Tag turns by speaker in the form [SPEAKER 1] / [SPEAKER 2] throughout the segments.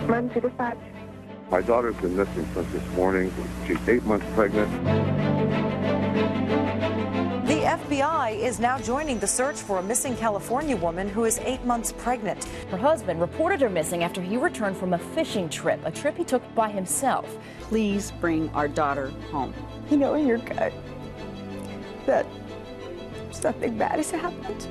[SPEAKER 1] Monday dispatch.
[SPEAKER 2] My daughter's been missing since this morning. She's 8 months pregnant.
[SPEAKER 3] The FBI is now joining the search for a missing California woman who is 8 months pregnant.
[SPEAKER 4] Her husband reported her missing after he returned from a fishing trip, a trip he took by himself.
[SPEAKER 5] Please bring our daughter home.
[SPEAKER 1] You know in your gut that something bad has happened.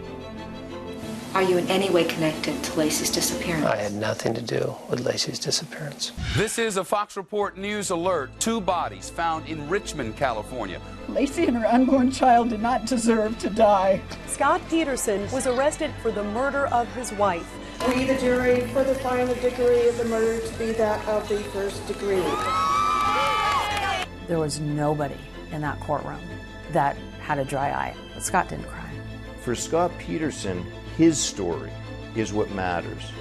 [SPEAKER 6] Are you in any way connected to Laci's disappearance?
[SPEAKER 7] I had nothing to do with Laci's disappearance.
[SPEAKER 8] This is a Fox Report News alert. 2 bodies found in Richmond, California.
[SPEAKER 9] Laci and her unborn child did not deserve to die.
[SPEAKER 10] Scott Peterson was arrested for the murder of his wife.
[SPEAKER 11] We, the jury, further find the degree of the murder to be that of the first degree.
[SPEAKER 4] There was nobody in that courtroom that had a dry eye, but Scott didn't cry.
[SPEAKER 12] For Scott Peterson, his story is what matters.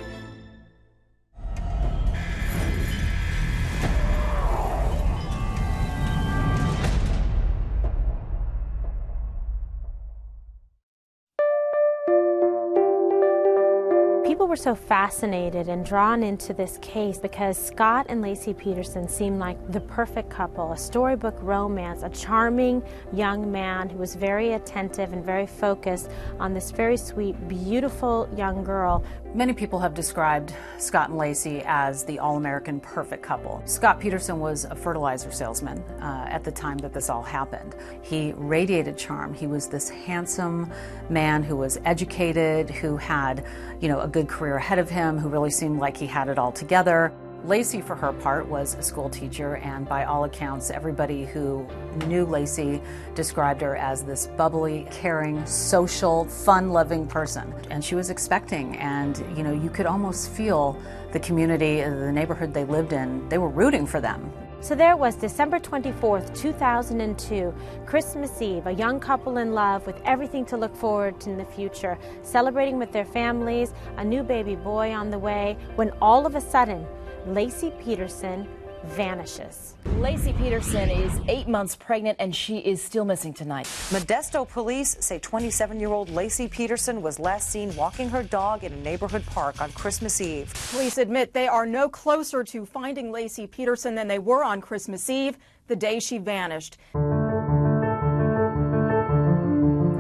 [SPEAKER 13] People were so fascinated and drawn into this case because Scott and Laci Peterson seemed like the perfect couple, a storybook romance, a charming young man who was very attentive and very focused on this very sweet, beautiful young girl.
[SPEAKER 4] Many people have described Scott and Laci as the all-American perfect couple. Scott Peterson was a fertilizer salesman at the time that this all happened. He radiated charm. He was this handsome man who was educated, who had, a good career ahead of him, who really seemed like he had it all together. Laci, for her part, was a school teacher, and by all accounts, everybody who knew Laci described her as this bubbly, caring, social, fun-loving person. And she was expecting, and you could almost feel the community, the neighborhood they lived in, they were rooting for them.
[SPEAKER 13] So there was December 24th, 2002, Christmas Eve, a young couple in love with everything to look forward to in the future, celebrating with their families, a new baby boy on the way, when all of a sudden, Laci Peterson vanishes.
[SPEAKER 4] Laci Peterson is 8 months pregnant and she is still missing tonight.
[SPEAKER 3] Modesto police say 27-year-old Laci Peterson was last seen walking her dog in a neighborhood park on Christmas Eve.
[SPEAKER 10] Police admit they are no closer to finding Laci Peterson than they were on Christmas Eve, the day she vanished.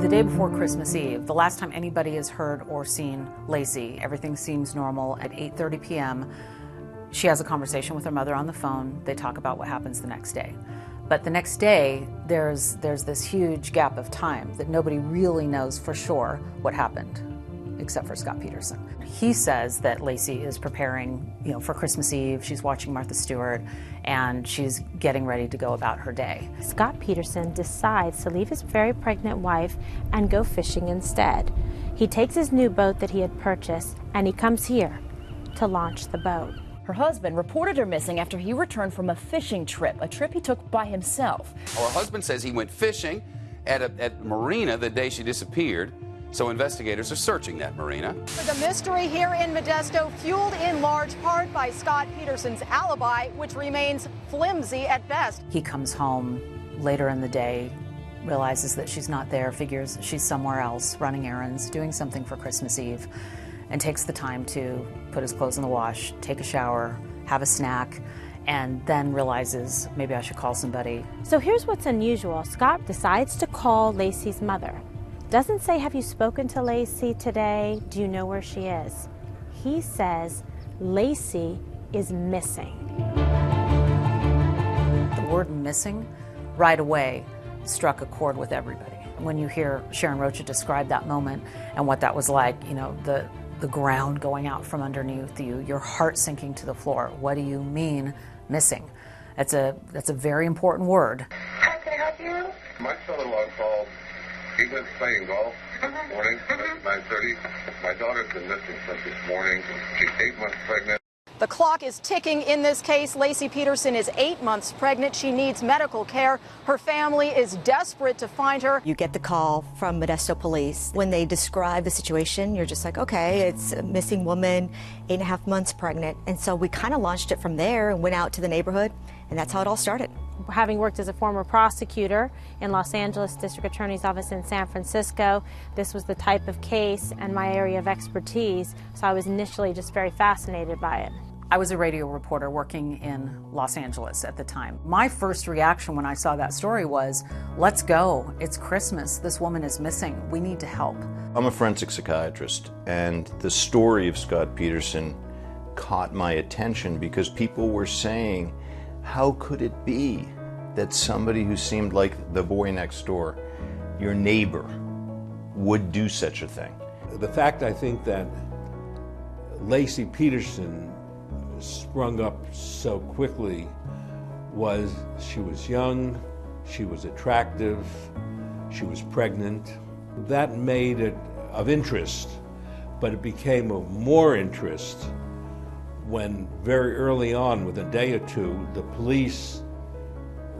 [SPEAKER 4] The day before Christmas Eve, the last time anybody has heard or seen Laci, everything seems normal. At 8:30 p.m., she has a conversation with her mother on the phone. They talk about what happens the next day. But the next day, there's this huge gap of time that nobody really knows for sure what happened, except for Scott Peterson. He says that Laci is preparing, for Christmas Eve. She's watching Martha Stewart, and she's getting ready to go about her day.
[SPEAKER 13] Scott Peterson decides to leave his very pregnant wife and go fishing instead. He takes his new boat that he had purchased, and he comes here to launch the boat.
[SPEAKER 4] Her husband reported her missing after he returned from a fishing trip, a trip he took by himself.
[SPEAKER 8] Her husband says he went fishing at marina the day she disappeared, so investigators are searching that marina.
[SPEAKER 10] The mystery here in Modesto fueled in large part by Scott Peterson's alibi, which remains flimsy at best.
[SPEAKER 4] He comes home later in the day, realizes that she's not there, figures she's somewhere else, running errands, doing something for Christmas Eve, and takes the time to put his clothes in the wash, take a shower, have a snack, and then realizes maybe I should call somebody.
[SPEAKER 13] So here's what's unusual. Scott decides to call Laci's mother. Doesn't say, have you spoken to Laci today? Do you know where she is? He says, Laci is missing.
[SPEAKER 4] The word missing right away struck a chord with everybody. When you hear Sharon Rocha describe that moment and what that was like, the ground going out from underneath you, your heart sinking to the floor. What do you mean missing? That's a very important word.
[SPEAKER 1] How can I help you?
[SPEAKER 2] My son-in-law called. He went playing golf this morning at 9:30. My daughter's been missing since this morning. She's 8 months pregnant.
[SPEAKER 10] The clock is ticking in this case. Laci Peterson is 8 months pregnant. She needs medical care. Her family is desperate to find her.
[SPEAKER 14] You get the call from Modesto police. When they describe the situation, you're just like, okay, it's a missing woman, 8.5 months pregnant. And so we kind of launched it from there and went out to the neighborhood, and that's how it all started.
[SPEAKER 13] Having worked as a former prosecutor in Los Angeles District Attorney's Office in San Francisco, this was the type of case and my area of expertise, so I was initially just very fascinated by it.
[SPEAKER 4] I was a radio reporter working in Los Angeles at the time. My first reaction when I saw that story was, let's go. It's Christmas. This woman is missing. We need to help.
[SPEAKER 12] I'm a forensic psychiatrist, and the story of Scott Peterson caught my attention because people were saying, how could it be that somebody who seemed like the boy next door, your neighbor, would do such a thing?
[SPEAKER 15] The fact, I think, that Laci Peterson sprung up so quickly was she was young, she was attractive, she was pregnant. That made it of interest, but it became of more interest when very early on, within a day or two, the police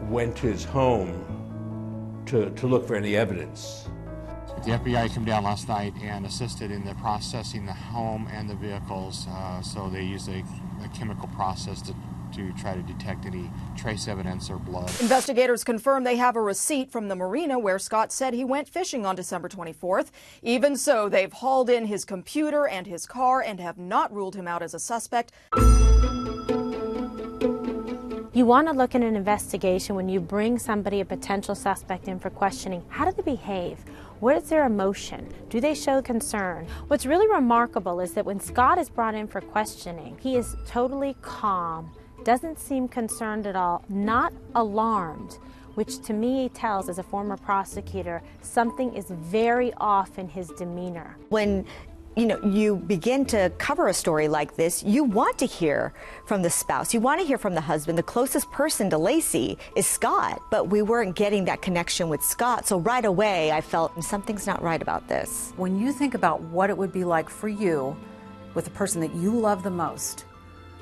[SPEAKER 15] went to his home to look for any evidence.
[SPEAKER 16] The FBI came down last night and assisted in the processing the home and the vehicles, so they used a chemical process to try to detect any trace evidence or blood.
[SPEAKER 10] Investigators confirm they have a receipt from the marina where Scott said he went fishing on December 24th. Even so, they've hauled in his computer and his car and have not ruled him out as a suspect.
[SPEAKER 13] You want to look at an investigation when you bring somebody, a potential suspect, in for questioning. How do they behave? What is their emotion? Do they show concern? What's really remarkable is that when Scott is brought in for questioning, he is totally calm, doesn't seem concerned at all, not alarmed, which to me tells, as a former prosecutor, something is very off in his demeanor.
[SPEAKER 14] When you begin to cover a story like this, you want to hear from the spouse. You want to hear from the husband. The closest person to Laci is Scott, but we weren't getting that connection with Scott. So right away, I felt something's not right about this.
[SPEAKER 4] When you think about what it would be like for you with the person that you love the most,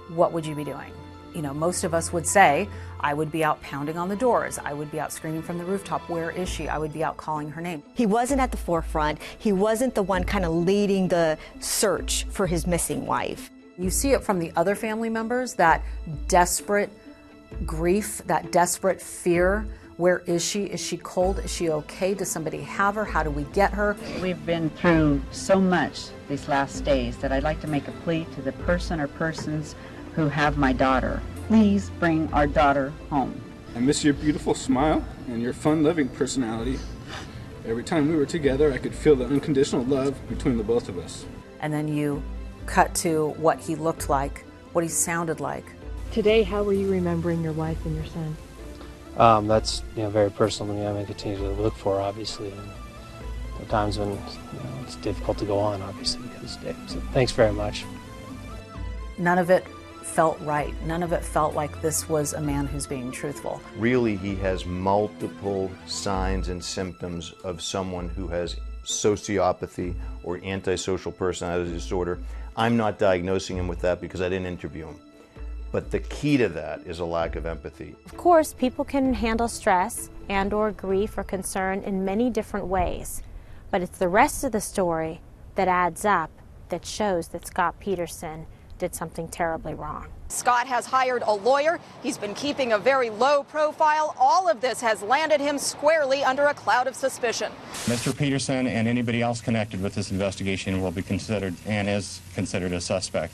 [SPEAKER 4] what would you be doing? Most of us would say, I would be out pounding on the doors. I would be out screaming from the rooftop, where is she? I would be out calling her name.
[SPEAKER 14] He wasn't at the forefront. He wasn't the one kind of leading the search for his missing wife.
[SPEAKER 4] You see it from the other family members, that desperate grief, that desperate fear. Where is she? Is she cold? Is she okay? Does somebody have her? How do we get her?
[SPEAKER 5] We've been through so much these last days that I'd like to make a plea to the person or persons who have my daughter. Please bring our daughter home.
[SPEAKER 17] I miss your beautiful smile and your fun-loving personality. Every time we were together, I could feel the unconditional love between the both of us.
[SPEAKER 4] And then you cut to what he looked like, what he sounded like.
[SPEAKER 18] Today, how were you remembering your wife and your son?
[SPEAKER 7] That's very personal to me. I'm going to continue to look for her, obviously. And there are times when it's difficult to go on, obviously, to this day. So thanks very much.
[SPEAKER 4] None of it felt right. None of it felt like this was a man who's being truthful.
[SPEAKER 12] Really, he has multiple signs and symptoms of someone who has sociopathy or antisocial personality disorder. I'm not diagnosing him with that because I didn't interview him. But the key to that is a lack of empathy.
[SPEAKER 13] Of course, people can handle stress and or grief or concern in many different ways. But it's the rest of the story that adds up, that shows that Scott Peterson did something terribly wrong.
[SPEAKER 10] Scott has hired a lawyer. He's been keeping a very low profile. All of this has landed him squarely under a cloud of suspicion.
[SPEAKER 16] Mr. Peterson and anybody else connected with this investigation will be considered and is considered a suspect.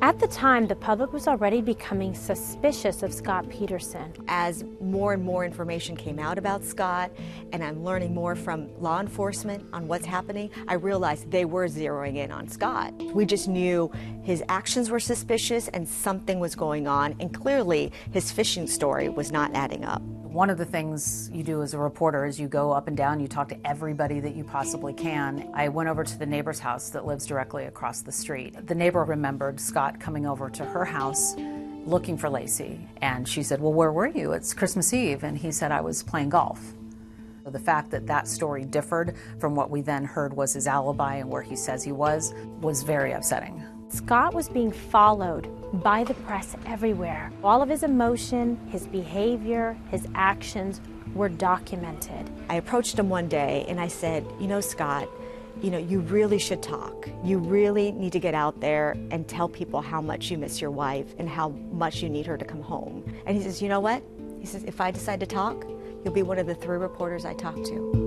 [SPEAKER 13] At the time, the public was already becoming suspicious of Scott Peterson.
[SPEAKER 14] As more and more information came out about Scott, and I'm learning more from law enforcement on what's happening, I realized they were zeroing in on Scott. We just knew his actions were suspicious and something was going on, and clearly his fishing story was not adding up.
[SPEAKER 4] One of the things you do as a reporter is you go up and down, you talk to everybody that you possibly can. I went over to the neighbor's house that lives directly across the street. The neighbor remembered Scott coming over to her house looking for Laci, and she said, well, where were you? It's Christmas Eve. And he said, I was playing golf. So the fact that that story differed from what we then heard was his alibi and where he says he was very upsetting.
[SPEAKER 13] Scott was being followed by the press everywhere. All of his emotion, his behavior, his actions were documented.
[SPEAKER 14] I approached him one day and I said, Scott, you really should talk. You really need to get out there and tell people how much you miss your wife and how much you need her to come home. And he says, you know what? He says, if I decide to talk, you'll be one of the 3 reporters I talk to.